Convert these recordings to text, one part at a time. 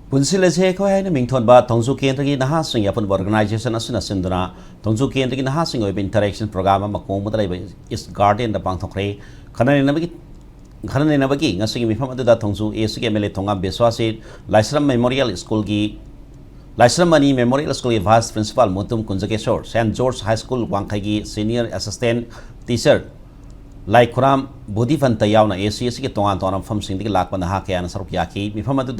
Punsillashi Eikhoi Haina Mingthonba Tongsu Kendrigi Naha Sing Yapun Organization Asuna Sinduna Tongsu Kendrigi Naha Sing Oiba Interaction Program Makom Mudrai is Guardian the Pangthok-Khre Khanani Nabaki Ngasing Mifamadu Tongsu Esiki Mele Tonga Beswasi Laisram Memorial School Gi Laisram Mani Memorial School Vice Principal Mutum Kunjakeshor St. George High School Wangkaigi Senior Assistant Teacher Like Kuram Budifan Tayawna ACSI Tongan Tonam from Singgi Lakpan Naha Kian Sarupiaki Mifamadu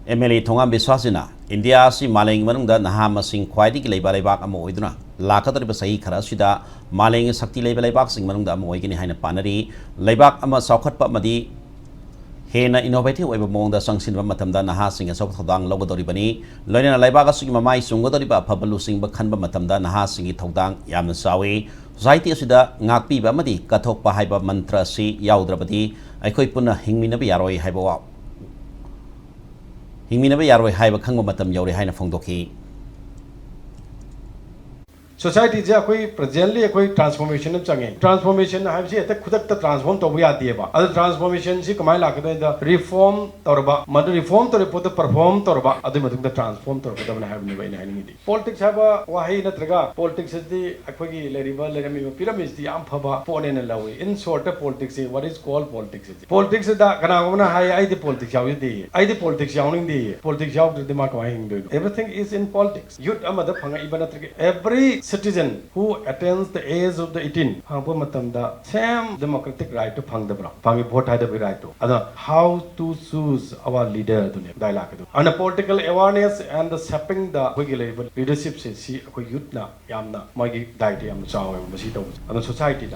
MLA Tonga Biswasina, India si Maling Manunda Naha Masing Quaidi Laybak Amoiduna, Lakatar Basai Karasida, Maling Sakti Laybak Sing Manunda Moigini Haina Panari, Laybak Ama Saukat Madi, Haina innovative among the Sangsin Matamda Naha Sing and Sokotang Logodoribani, Lorena Laybaka Singmai Sungodoriba Pabalusing Bakhanba Matamda Naha Singi Todang Yamasawi, Society Sida, Ngakpi Bamadi, Katok Pahaiba Mantra Si Yaudrabadi, Eikhoi Puna Hingminabi Yaroi Haibawa. Hingminabi Yaroi Haiba Kango Matam Yori Haina Fongdoki. Society is presently a transformation of Changi. Transformation I have said the Kudak transform to Viatiba. Other transformations, Kamala, the reform Torba, mother reform to report the perform Torba, other the transform Torba have no way. Politics have a Wahina Traga, politics is the Aquagi, Leriba, Lerami, pyramids, the Ampaba, Pon and Lawi. In short, politics is what is called politics. Politics is the Kanagona High, I the politics, I the politics, yawning the politics out the Mark. Everything is in politics. Youth Amada Panga Ibana every citizen who attains the age of the 18 the same democratic right to phang the vote had the right to how to choose our leader and the political awareness and the sapping the leadership youth na yamna magi diet yam chaw and the society